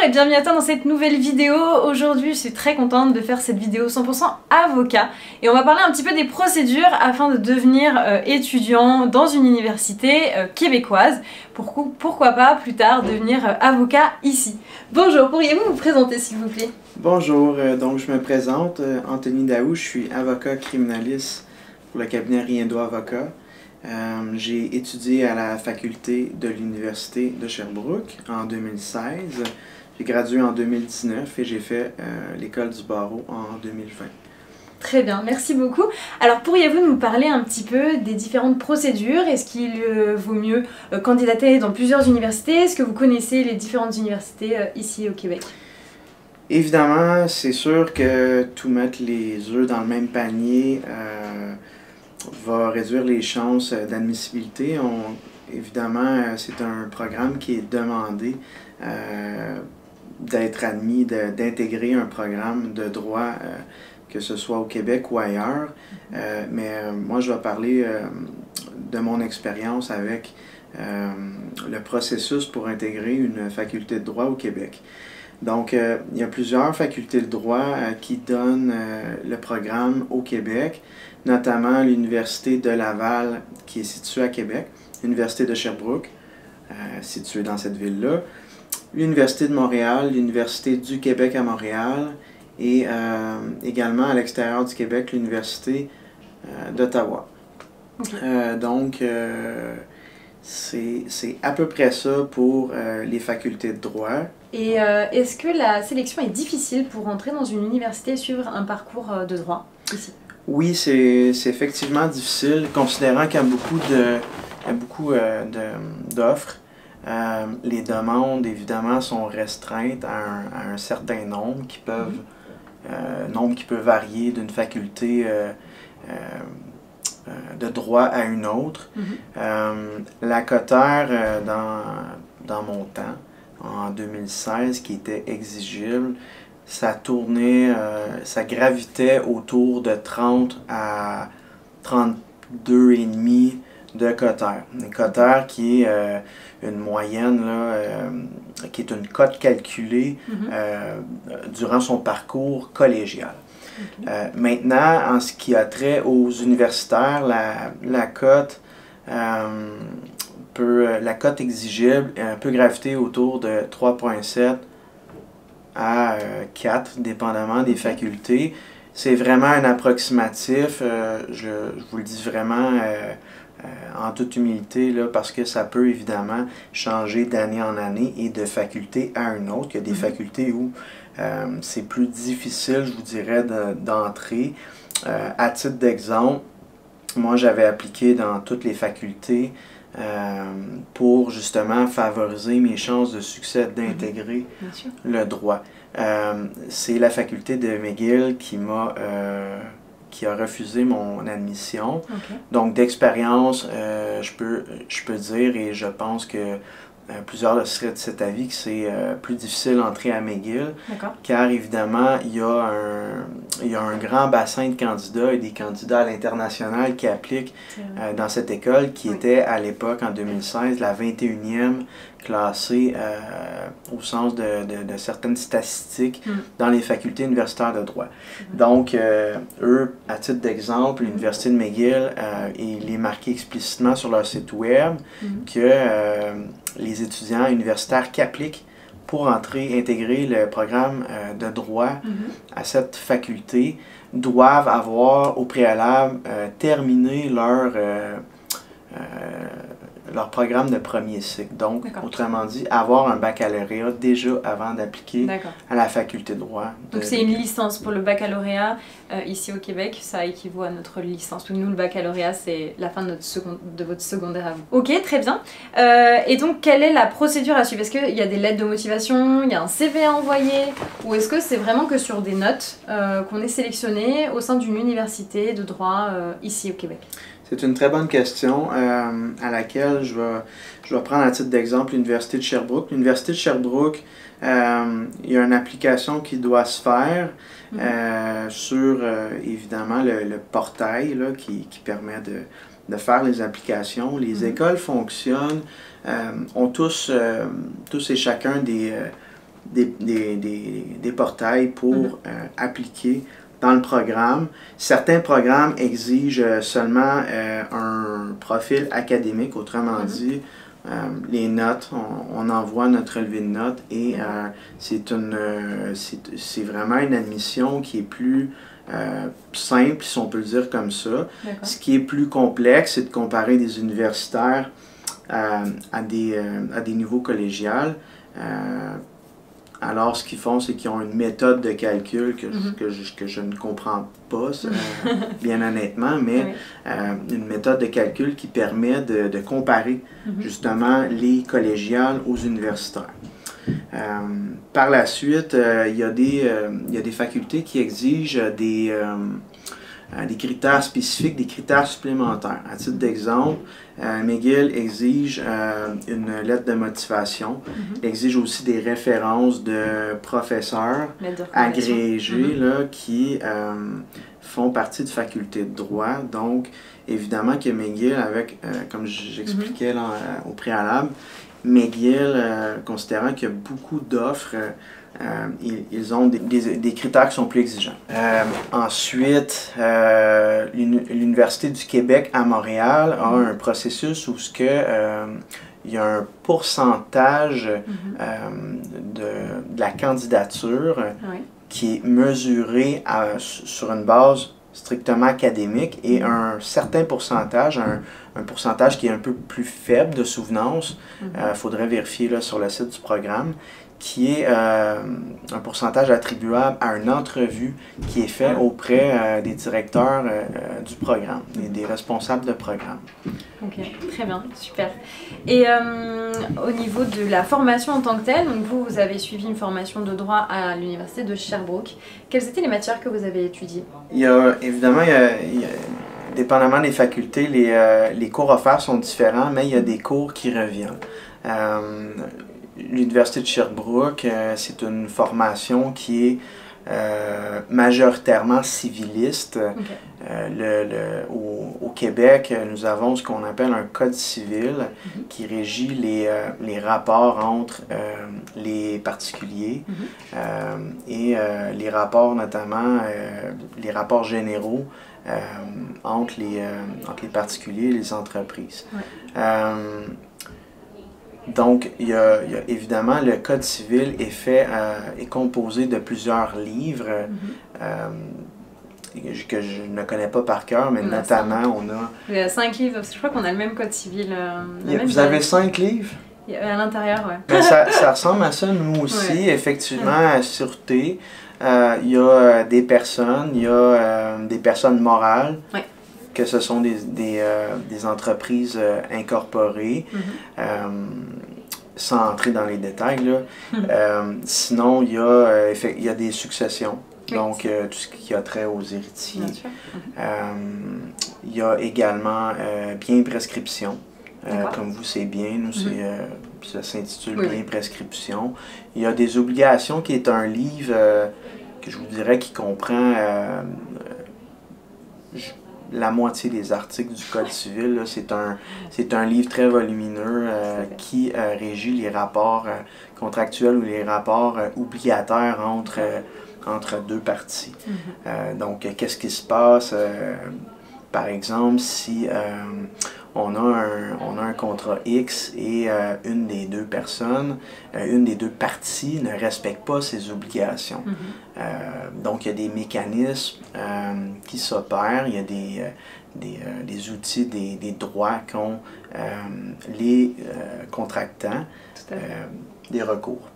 et bienvenue à toi dans cette nouvelle vidéo. Aujourd'hui, je suis très contente de faire cette vidéo 100% avocat et on va parler un petit peu des procédures afin de devenir étudiant dans une université québécoise. Pourquoi pas plus tard devenir avocat ici. Bonjour, pourriez-vous vous présenter s'il vous plaît? Bonjour, donc je me présente, Anthony Daou, je suis avocat criminaliste pour le cabinet Riendo Avocat. J'ai étudié à la faculté de l'Université de Sherbrooke en 2016. J'ai gradué en 2019 et j'ai fait l'école du barreau en 2020. Très bien, merci beaucoup. Alors pourriez-vous nous parler un petit peu des différentes procédures? Est-ce qu'il vaut mieux candidater dans plusieurs universités? Est-ce que vous connaissez les différentes universités ici au Québec? Évidemment, c'est sûr que tout mettre les œufs dans le même panier va réduire les chances d'admissibilité. Évidemment, c'est un programme qui est demandé d'être admis, d'intégrer un programme de droit, que ce soit au Québec ou ailleurs. Moi, je vais parler de mon expérience avec le processus pour intégrer une faculté de droit au Québec. Donc, il y a plusieurs facultés de droit qui donnent le programme au Québec, notamment l'Université de Laval qui est située à Québec, l'Université de Sherbrooke, située dans cette ville-là, l'Université de Montréal, l'Université du Québec à Montréal et également à l'extérieur du Québec, l'Université d'Ottawa. Okay. C'est à peu près ça pour les facultés de droit. Et est-ce que la sélection est difficile pour entrer dans une université et suivre un parcours de droit ici? Oui, c'est effectivement difficile, considérant qu'il y a beaucoup d'offres. Les demandes, évidemment, sont restreintes à un certain nombre qui peuvent, nombre qui peut varier d'une faculté de droit à une autre. La cotère, dans mon temps, en 2016, qui était exigible, ça tournait, ça gravitait autour de 30 à 32,5 de cotère. Une cotère qui est une moyenne, là, qui est une cote calculée durant son parcours collégial. Maintenant, en ce qui a trait aux universitaires, la cote exigible peut graviter autour de 3,7 à 4, dépendamment des facultés. C'est vraiment un approximatif, je vous le dis vraiment en toute humilité, là, parce que ça peut évidemment changer d'année en année et de faculté à une autre. Il y a des facultés où c'est plus difficile, je vous dirais, d'entrer. À titre d'exemple, moi j'avais appliqué dans toutes les facultés pour justement favoriser mes chances de succès d'intégrer le droit. C'est la faculté de McGill qui a refusé mon admission. Donc d'expérience, je peux dire et je pense que plusieurs seraient de cet avis que c'est plus difficile d'entrer à McGill, car évidemment, il y a un grand bassin de candidats et des candidats à l'international qui appliquent dans cette école, qui était à l'époque, en 2016, la 21e classée au sens de certaines statistiques dans les facultés universitaires de droit. Donc, eux, à titre d'exemple, l'Université de McGill, il est marqué explicitement sur leur site web que les étudiants universitaires qui appliquent pour intégrer le programme de droit à cette faculté doivent avoir au préalable terminé leur programme de premier cycle. Donc, autrement dit, avoir un baccalauréat déjà avant d'appliquer à la faculté de droit. Donc, c'est une licence pour le baccalauréat ici au Québec. Ça équivaut à notre licence. Nous, le baccalauréat, c'est la fin de votre secondaire à vous. Ok, très bien. Et donc, quelle est la procédure à suivre? Est-ce qu'il y a des lettres de motivation? Il y a un CV à envoyer? Ou est-ce que c'est vraiment que sur des notes qu'on est sélectionné au sein d'une université de droit ici au Québec? C'est une très bonne question à laquelle je vais prendre à titre d'exemple l'Université de Sherbrooke. L'Université de Sherbrooke, il y a une application qui doit se faire sur, évidemment, le portail là, qui permet de faire les applications. Les écoles fonctionnent, ont tous et chacun des portails pour appliquer dans le programme. Certains programmes exigent seulement un profil académique, autrement dit, les notes, on envoie notre relevé de notes et c'est vraiment une admission qui est plus simple, si on peut le dire comme ça. Ce qui est plus complexe, c'est de comparer des universitaires à des niveaux collégials. Alors, ce qu'ils font, c'est qu'ils ont une méthode de calcul que je ne comprends pas, bien honnêtement, mais une méthode de calcul qui permet de comparer justement les collégiales aux universitaires. Par la suite, il y a des facultés qui exigent des critères spécifiques, des critères supplémentaires. À titre d'exemple, McGill exige une lettre de motivation, exige aussi des références de professeurs agrégés là, qui font partie de facultés de droit. Donc, évidemment que McGill, avec, comme j'expliquais au préalable, McGill, considérant qu'il y a beaucoup d'offres, ils ont des critères qui sont plus exigeants. Ensuite, l'Université du Québec à Montréal a un processus où il y a un pourcentage de la candidature qui est mesuré sur une base strictement académique et un certain pourcentage, un pourcentage qui est un peu plus faible de souvenance, faudrait vérifier là, sur le site du programme, qui est un pourcentage attribuable à une entrevue qui est faite auprès des directeurs du programme et des responsables de programme. Ok, très bien, super. Et au niveau de la formation en tant que telle, donc vous avez suivi une formation de droit à l'Université de Sherbrooke. Quelles étaient les matières que vous avez étudiées? Évidemment, dépendamment des facultés, les cours offerts sont différents, mais il y a des cours qui reviennent. L'Université de Sherbrooke, c'est une formation qui est majoritairement civiliste. Au Québec, nous avons ce qu'on appelle un code civil qui régit les rapports entre les particuliers et les rapports, notamment les rapports généraux entre les particuliers et les entreprises. Donc, il y a évidemment, le Code civil est composé de plusieurs livres que je ne connais pas par cœur, mais notamment, on a... Il y a 5 livres, je crois qu'on a le même Code civil. Vous avez 5 livres? À l'intérieur, oui. Ben, ça ressemble à ça, nous aussi, effectivement, à sûreté. Il y a des personnes, il y a des personnes morales. Que ce sont des entreprises incorporées, sans entrer dans les détails. Là. Sinon, il y a des successions, donc tout ce qui a trait aux héritiers. Il y a également bien prescription. Comme vous, c'est bien, nous, ça s'intitule bien prescription. Il y a des obligations qui est un livre que je vous dirais qui comprend la moitié des articles du Code civil. C'est un livre très volumineux qui régit les rapports contractuels ou les rapports obligataires entre deux parties. Donc, qu'est-ce qui se passe, par exemple, si on a un contrat X et une des deux personnes, une des deux parties ne respecte pas ses obligations. Donc, il y a des mécanismes qui s'opèrent, il y a des outils, des droits qu'ont les contractants, des recours.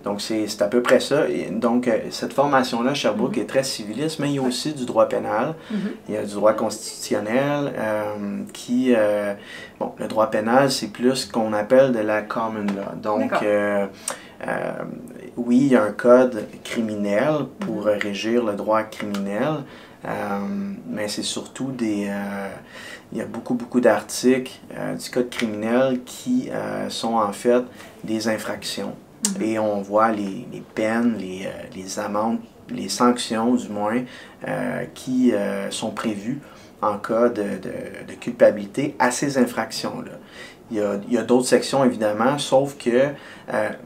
Donc, c'est à peu près ça. Et donc, cette formation-là, Sherbrooke, est très civiliste, mais il y a aussi du droit pénal. Il y a du droit constitutionnel bon, le droit pénal, c'est plus ce qu'on appelle de la common law. Donc, oui, il y a un code criminel pour régir le droit criminel, mais c'est surtout il y a beaucoup d'articles du code criminel qui sont en fait des infractions. Et on voit les peines, les amendes, les sanctions du moins, qui sont prévues en cas de culpabilité à ces infractions-là. il y a d'autres sections évidemment, sauf que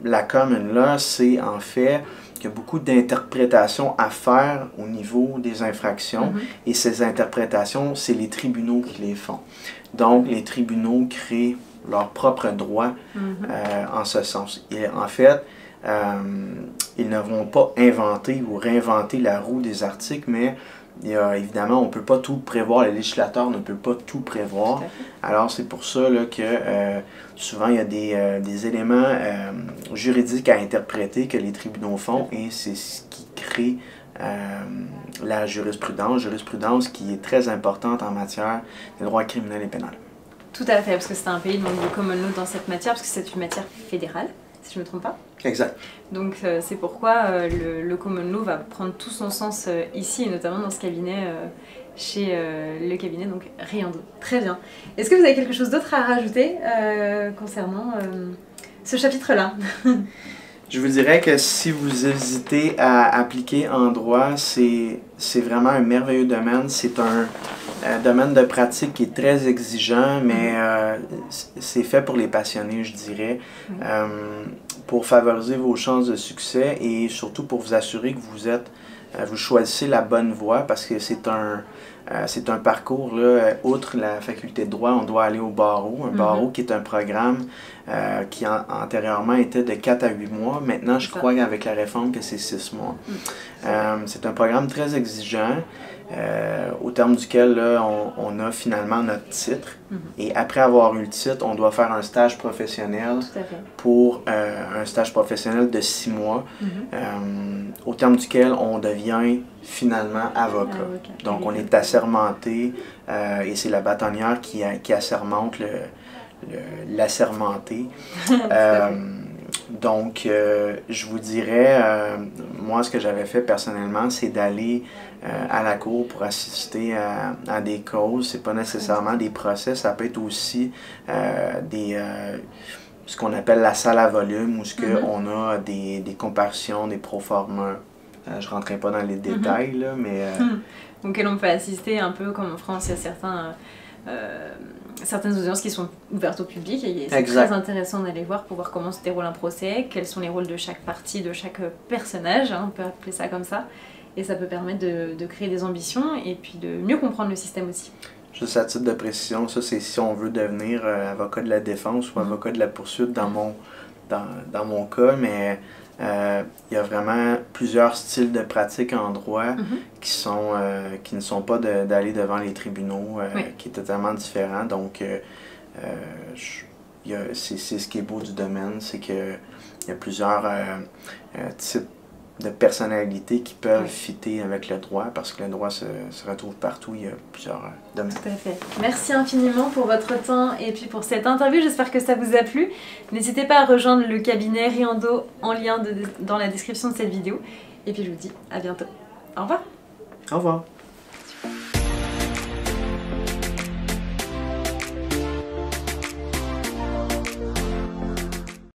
la common law, c'est en fait qu'il y a beaucoup d'interprétations à faire au niveau des infractions et ces interprétations, c'est les tribunaux qui les font. Donc, les tribunaux créent leurs propres droits en ce sens. Et en fait, ils ne vont pas inventer ou réinventer la roue des articles, mais évidemment, on ne peut pas tout prévoir, le législateur ne peut pas tout prévoir. Alors, c'est pour ça là, que souvent, il y a des éléments juridiques à interpréter que les tribunaux font et c'est ce qui crée la jurisprudence qui est très importante en matière de droit criminel et pénal. Tout à fait, parce que c'est un pays donc, de common law dans cette matière, parce que c'est une matière fédérale, si je ne me trompe pas. Exact. Donc c'est pourquoi le common law va prendre tout son sens ici, et notamment dans ce cabinet, chez le cabinet donc Riendo. Très bien. Est-ce que vous avez quelque chose d'autre à rajouter concernant ce chapitre-là? Je vous dirais que si vous hésitez à appliquer en droit, c'est vraiment un merveilleux domaine. C'est un domaine de pratique qui est très exigeant, mais c'est fait pour les passionnés, je dirais, pour favoriser vos chances de succès et surtout pour vous assurer que vous choisissez la bonne voie parce que c'est un parcours, là, outre la faculté de droit, on doit aller au barreau. Un barreau qui est un programme qui antérieurement était de 4 à 8 mois. Maintenant, je crois qu'avec la réforme que c'est 6 mois. C'est un programme très exigeant, au terme duquel là, on a finalement notre titre. Et après avoir eu le titre, on doit faire un stage professionnel pour un stage professionnel de 6 mois, au terme duquel on devient finalement avocat. Donc, on est assermenté et c'est la bâtonnière qui assermente l'assermenté. Donc, je vous dirais, moi, ce que j'avais fait personnellement, c'est d'aller à la cour pour assister à des causes. C'est pas nécessairement des procès, ça peut être aussi ce qu'on appelle la salle à volume, où on a des comparutions, des proforma. Je ne rentrerai pas dans les détails, là, mais... auquel on peut assister un peu comme en France, il y a certaines audiences qui sont ouvertes au public et c'est très intéressant d'aller voir pour voir comment se déroule un procès, quels sont les rôles de chaque partie, de chaque personnage, on peut appeler ça comme ça, et ça peut permettre de créer des ambitions et puis de mieux comprendre le système aussi. Juste à titre de précision, ça c'est si on veut devenir avocat de la défense ou avocat de la poursuite dans mon cas, mais il y a vraiment plusieurs styles de pratique en droit qui ne sont pas d'aller devant les tribunaux, qui est totalement différent. Donc, c'est ce qui est beau du domaine, c'est qu'il y a plusieurs types de personnalités qui peuvent fitter avec le droit, parce que le droit se retrouve partout, il y a plusieurs domaines. Tout à fait. Merci infiniment pour votre temps et puis pour cette interview, j'espère que ça vous a plu. N'hésitez pas à rejoindre le cabinet Riendo en lien dans la description de cette vidéo. Et puis je vous dis à bientôt. Au revoir. Au revoir.